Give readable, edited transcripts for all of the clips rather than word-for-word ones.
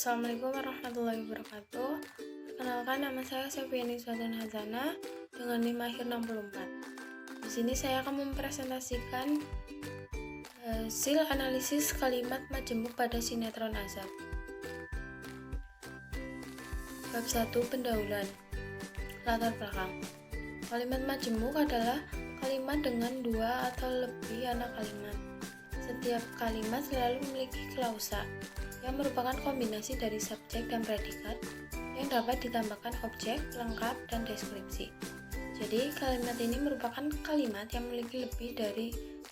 Assalamualaikum warahmatullahi wabarakatuh. Perkenalkan, nama saya Sofiani Suatan Hazana dengan NIM akhir 64. Di sini saya akan mempresentasikan hasil analisis kalimat majemuk pada sinetron Azab. Bab 1, pendahuluan. Latar belakang. Kalimat majemuk adalah kalimat dengan dua atau lebih anak kalimat. Setiap kalimat selalu memiliki klausa yang merupakan kombinasi dari subjek dan predikat yang dapat ditambahkan objek, lengkap, dan deskripsi. Jadi, kalimat ini merupakan kalimat yang memiliki lebih dari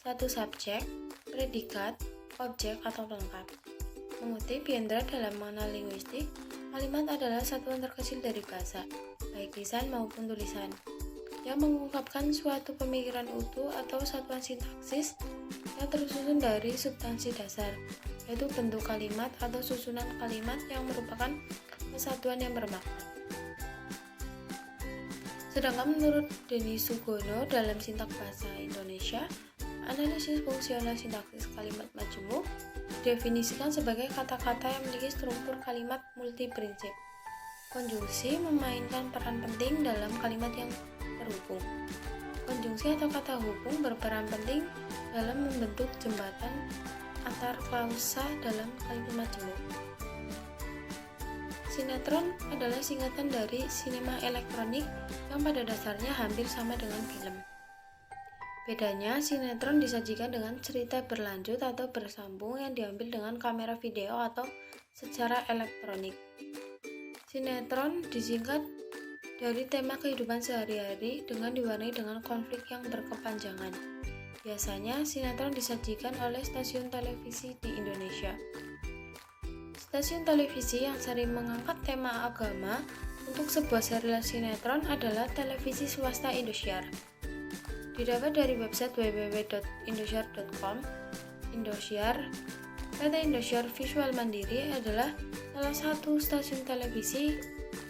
satu subjek, predikat, objek, atau lengkap. Mengutip Yendra dalam makna linguistik, kalimat adalah satuan terkecil dari bahasa, baik lisan maupun tulisan, yang mengungkapkan suatu pemikiran utuh atau satuan sintaksis yang tersusun dari substansi dasar, yaitu bentuk kalimat atau susunan kalimat yang merupakan kesatuan yang bermakna. Sedangkan menurut Denny Sugono dalam Sintak Bahasa Indonesia, analisis fungsional sintaksis kalimat majemuk didefinisikan sebagai kata-kata yang memiliki struktur kalimat multiprinsip. Konjungsi memainkan peran penting dalam kalimat yang terhubung. Konjungsi atau kata hubung berperan penting dalam membentuk jembatan antar klausa dalam kalimat majemuk. Sinetron adalah singkatan dari sinema elektronik yang pada dasarnya hampir sama dengan film. Bedanya, sinetron disajikan dengan cerita berlanjut atau bersambung yang diambil dengan kamera video atau secara elektronik. Sinetron disingkat dari tema kehidupan sehari-hari dengan diwarnai dengan konflik yang berkepanjangan. Biasanya, sinetron disajikan oleh stasiun televisi di Indonesia. Stasiun televisi yang sering mengangkat tema agama untuk sebuah serial sinetron adalah televisi swasta Indosiar. Didapat dari website www.indosiar.com. Indosiar, PT Indosiar Visual Mandiri adalah salah satu stasiun televisi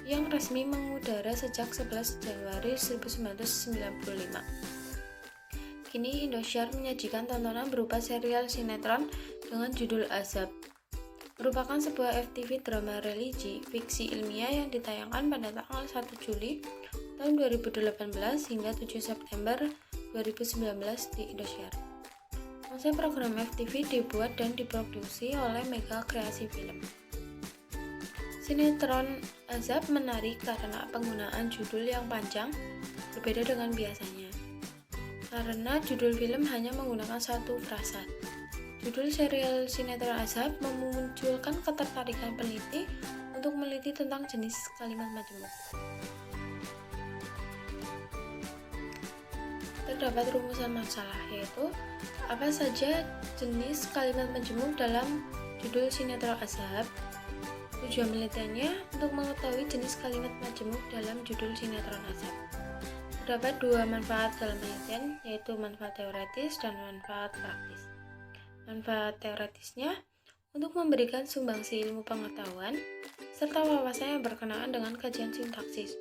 yang resmi mengudara sejak 11 Januari 1995. Kini Indosiar menyajikan tontonan berupa serial sinetron dengan judul Azab. Merupakan sebuah FTV drama religi fiksi ilmiah yang ditayangkan pada tanggal 1 Juli tahun 2018 hingga 7 September 2019 di Indosiar. Konsep program FTV dibuat dan diproduksi oleh Mega Kreasi Film. Sinetron Azab menarik karena penggunaan judul yang panjang berbeda dengan biasanya. Karena judul film hanya menggunakan satu frasa. Judul serial sinetron Azab memunculkan ketertarikan peneliti untuk meneliti tentang jenis kalimat majemuk. Terdapat rumusan masalah, yaitu apa saja jenis kalimat majemuk dalam judul sinetron Azab. Tujuan penelitiannya untuk mengetahui jenis kalimat majemuk dalam judul sinetron Azab. Terdapat dua manfaat dalam penelitian, yaitu manfaat teoretis dan manfaat praktis. Manfaat teoretisnya untuk memberikan sumbangsi ilmu pengetahuan serta wawasan yang berkenaan dengan kajian sintaksis,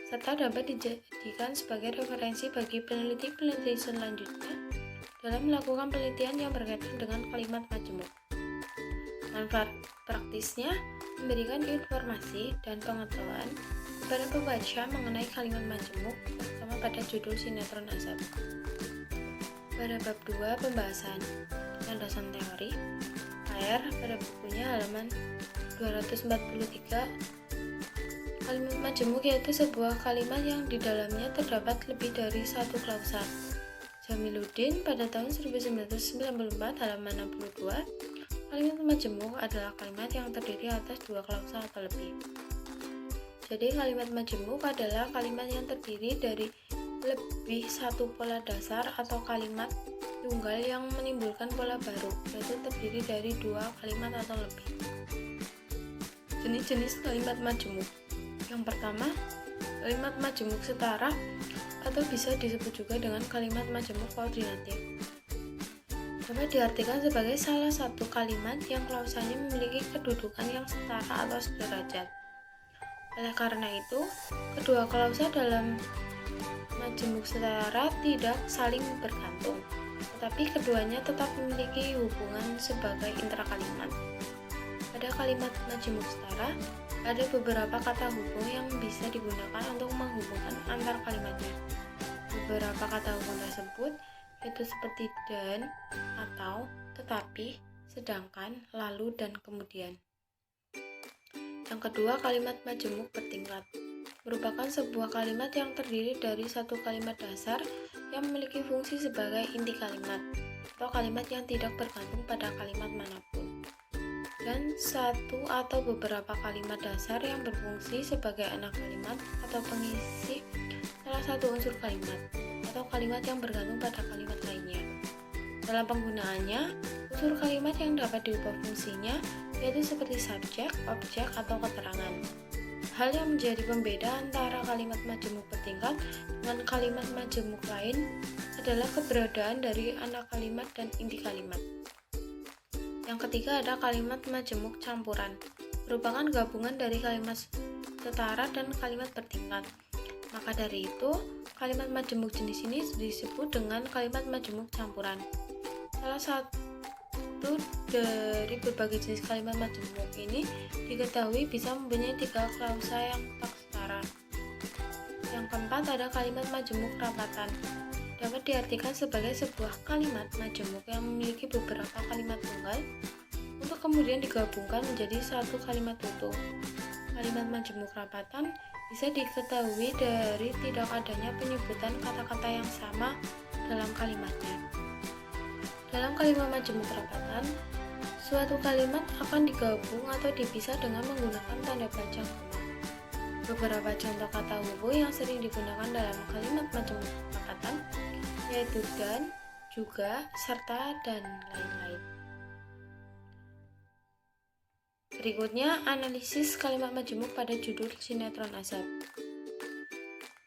serta dapat dijadikan sebagai referensi bagi peneliti-peneliti selanjutnya dalam melakukan penelitian yang berkaitan dengan kalimat majemuk. Manfaat praktisnya memberikan informasi dan pengetahuan kepada pembaca mengenai kalimat majemuk, terutama pada judul sinetron Azab. Pada bab 2, pembahasan landasan teori, PR pada bukunya halaman 243, kalimat majemuk yaitu sebuah kalimat yang di dalamnya terdapat lebih dari satu klausa. Jamiluddin pada tahun 1994 halaman 62, kalimat majemuk adalah kalimat yang terdiri atas dua klausa atau lebih. Jadi, kalimat majemuk adalah kalimat yang terdiri dari lebih satu pola dasar atau kalimat tunggal yang menimbulkan pola baru, yaitu terdiri dari dua kalimat atau lebih. Jenis-jenis kalimat majemuk. Yang pertama, kalimat majemuk setara atau bisa disebut juga dengan kalimat majemuk koordinatif. Dapat diartikan sebagai salah satu kalimat yang klausanya memiliki kedudukan yang setara atau sederajat. Oleh karena itu, kedua klausa dalam majemuk setara tidak saling bergantung, tetapi keduanya tetap memiliki hubungan sebagai intrakalimat. Pada kalimat majemuk setara, ada beberapa kata hubung yang bisa digunakan untuk menghubungkan antar kalimatnya. Beberapa kata hubung tersebut yaitu seperti dan, atau, tetapi, sedangkan, lalu, dan kemudian. Yang kedua, kalimat majemuk bertingkat merupakan sebuah kalimat yang terdiri dari satu kalimat dasar yang memiliki fungsi sebagai inti kalimat atau kalimat yang tidak bergantung pada kalimat manapun, dan satu atau beberapa kalimat dasar yang berfungsi sebagai anak kalimat atau pengisi salah satu unsur kalimat atau kalimat yang bergantung pada kalimat lainnya. Dalam penggunaannya, unsur kalimat yang dapat diubah fungsinya yaitu seperti subjek, objek, atau keterangan. Hal yang menjadi pembeda antara kalimat majemuk bertingkat dengan kalimat majemuk lain adalah keberadaan dari anak kalimat dan inti kalimat. Yang ketiga ada kalimat majemuk campuran, merupakan gabungan dari kalimat setara dan kalimat bertingkat. Maka dari itu, kalimat majemuk jenis ini disebut dengan kalimat majemuk campuran. Salah satu dari berbagai jenis kalimat majemuk ini diketahui bisa mempunyai 3 klausa yang tak setara. Yang keempat ada kalimat majemuk rapatan. Dapat diartikan sebagai sebuah kalimat majemuk yang memiliki beberapa kalimat tunggal untuk kemudian digabungkan menjadi satu kalimat utuh. Kalimat majemuk rapatan bisa diketahui dari tidak adanya penyebutan kata-kata yang sama dalam kalimatnya. Dalam kalimat majemuk rapatan, suatu kalimat akan digabung atau dipisah dengan menggunakan tanda baca koma. Beberapa contoh kata hubung yang sering digunakan dalam kalimat majemuk rapatan yaitu dan, juga, serta, dan lain-lain. Berikutnya, analisis kalimat majemuk pada judul sinetron azab.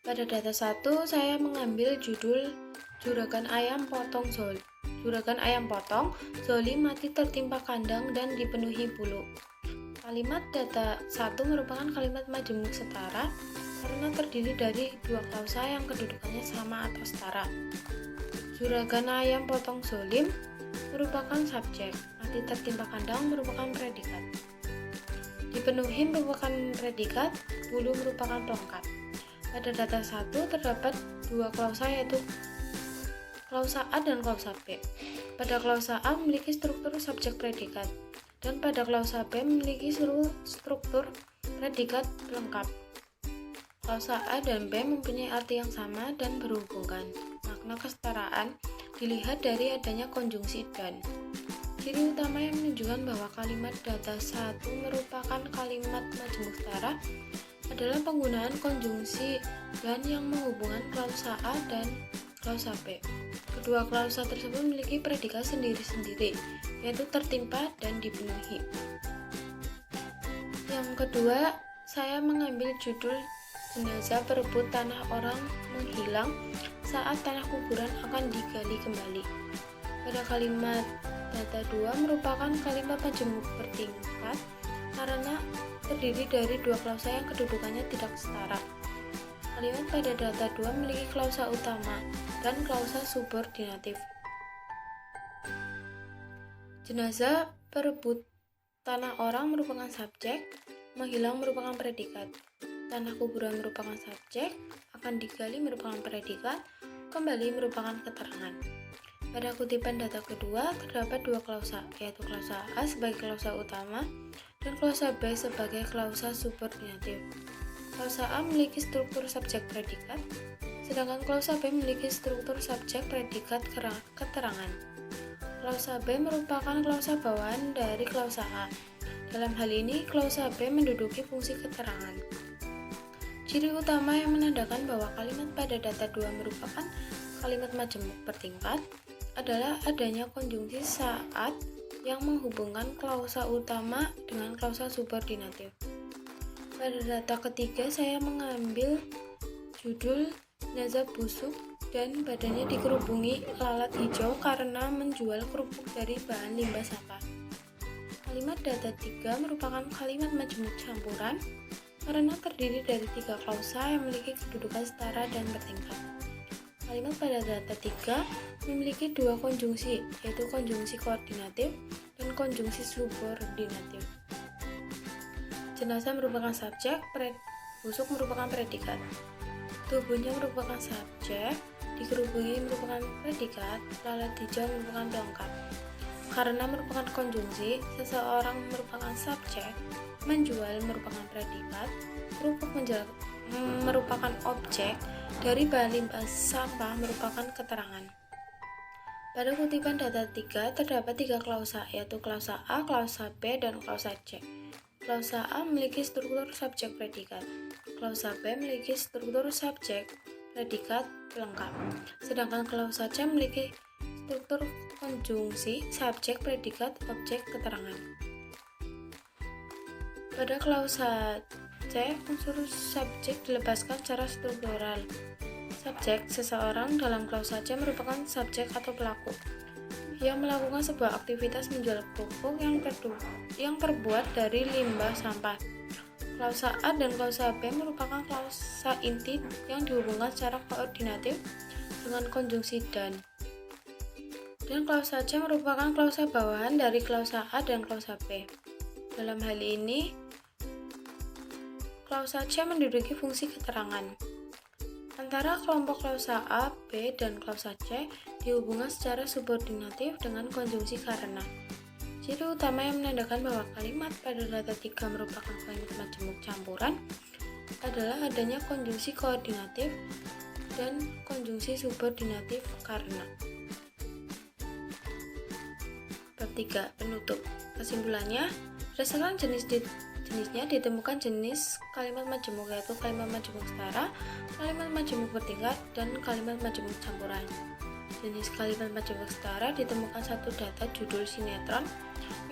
Pada data 1, saya mengambil judul Juragan ayam potong Zoli mati tertimpa kandang dan dipenuhi bulu. Kalimat data 1 merupakan kalimat majemuk setara karena terdiri dari 2 klausa yang kedudukannya sama atau setara. Juragan ayam potong Zolim merupakan subjek, mati tertimpa kandang merupakan predikat. Dipenuhi merupakan predikat, bulu merupakan pelengkap. Pada data 1 terdapat 2 klausa yaitu klausa A dan klausa B. Pada klausa A memiliki struktur subjek predikat dan pada klausa B memiliki struktur predikat pelengkap. Klausa A dan B mempunyai arti yang sama dan berhubungan. Makna kesetaraan dilihat dari adanya konjungsi dan. Ciri utama yang menunjukkan bahwa kalimat data 1 merupakan kalimat majemuk setara adalah penggunaan konjungsi dan yang menghubungkan klausa A dan klausa B. Kedua klausa tersebut memiliki predikat sendiri-sendiri, yaitu tertimpa dan dipenuhi. Yang kedua, saya mengambil judul Jenazah berebut tanah orang menghilang saat tanah kuburan akan digali kembali. Pada kalimat data 2 merupakan kalimat majemuk bertingkat karena terdiri dari 2 klausa yang kedudukannya tidak setara. Kalimat pada data 2 memiliki klausa utama dan klausa subordinatif. Jenazah berebut tanah orang merupakan subjek, menghilang merupakan predikat. Tanah kuburan merupakan subjek, akan digali merupakan predikat, kembali merupakan keterangan. Pada kutipan data kedua terdapat 2 klausa, yaitu klausa A sebagai klausa utama dan klausa B sebagai klausa subordinatif. Klausa A memiliki struktur subjek predikat, sedangkan klausa B memiliki struktur subjek predikat keterangan. Klausa B merupakan klausa bawahan dari klausa A. Dalam hal ini, klausa B menduduki fungsi keterangan. Ciri utama yang menandakan bahwa kalimat pada data 2 merupakan kalimat majemuk bertingkat adalah adanya konjungsi saat yang menghubungkan klausa utama dengan klausa subordinatif. Pada data ketiga, saya mengambil judul Jenazah busuk dan badannya dikerubungi lalat hijau karena menjual kerupuk dari bahan limbah sampah. Kalimat data 3 merupakan kalimat majemuk campuran karena terdiri dari 3 klausa yang memiliki kedudukan setara dan bertingkat. Kalimat pada data 3 memiliki 2 konjungsi, yaitu konjungsi koordinatif dan konjungsi subordinatif. Jenazah merupakan subjek, busuk merupakan predikat. Tubuhnya merupakan subjek, dikerubungi merupakan predikat, lalat hijau merupakan pelengkap. Karena merupakan konjungsi, seseorang merupakan subjek, menjual merupakan predikat, kerupuk merupakan objek, dari bahan limbah sampah merupakan keterangan. Pada kutipan data 3 terdapat 3 klausa, yaitu klausa A, klausa B, dan klausa C. Klausa A memiliki struktur subjek predikat. Klausa B memiliki struktur subjek predikat pelengkap. Sedangkan klausa C memiliki struktur konjungsi subjek predikat objek keterangan. Pada klausa C, unsur subjek dilepaskan secara struktural. Subjek, seseorang dalam klausa C merupakan subjek atau pelaku yang melakukan sebuah aktivitas menjual kerupuk yang terbuat dari limbah sampah. Klausa A dan klausa B merupakan klausa inti yang dihubungkan secara koordinatif dengan konjungsi dan klausa C merupakan klausa bawahan dari klausa A dan klausa B. Dalam hal ini, klausa C menduduki fungsi keterangan. Antara kelompok klausa A, B, dan klausa C dihubungkan secara subordinatif dengan konjungsi karena. Ciri utama yang menandakan bahwa kalimat pada data 3 merupakan kalimat majemuk campuran adalah adanya konjungsi koordinatif dan konjungsi subordinatif karena. Bab 3. Penutup. Kesimpulannya, berdasarkan jenisnya ditemukan jenis kalimat majemuk, yaitu kalimat majemuk setara, kalimat majemuk bertingkat, dan kalimat majemuk campuran. Jenis kalimat majemuk setara ditemukan satu data judul sinetron,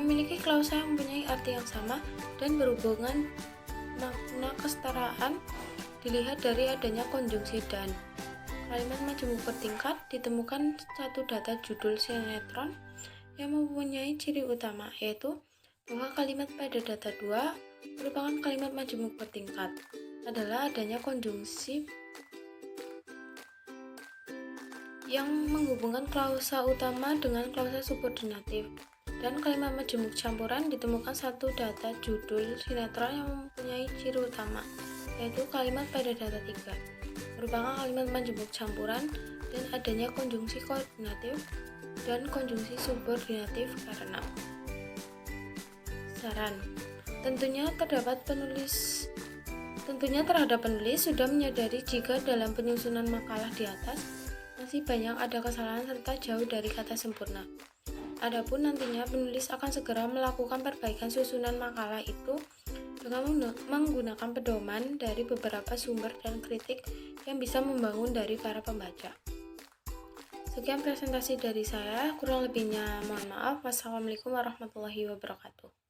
memiliki klausa yang mempunyai arti yang sama dan berhubungan makna kesetaraan dilihat dari adanya konjungsi dan. Kalimat majemuk bertingkat ditemukan satu data judul sinetron yang mempunyai ciri utama, yaitu bahwa kalimat pada data 2 merupakan kalimat majemuk bertingkat adalah adanya konjungsi yang menghubungkan klausa utama dengan klausa subordinatif. Dan kalimat majemuk campuran ditemukan satu data judul sinetron yang mempunyai ciri utama, yaitu kalimat pada data 3 merupakan kalimat majemuk campuran dan adanya konjungsi koordinatif dan konjungsi subordinatif karena. Saran. Tentunya terhadap penulis sudah menyadari jika dalam penyusunan makalah di atas masih banyak ada kesalahan serta jauh dari kata sempurna. Adapun nantinya penulis akan segera melakukan perbaikan susunan makalah itu dengan menggunakan pedoman dari beberapa sumber dan kritik yang bisa membangun dari para pembaca. Sekian presentasi dari saya, kurang lebihnya mohon maaf. Wassalamualaikum warahmatullahi wabarakatuh.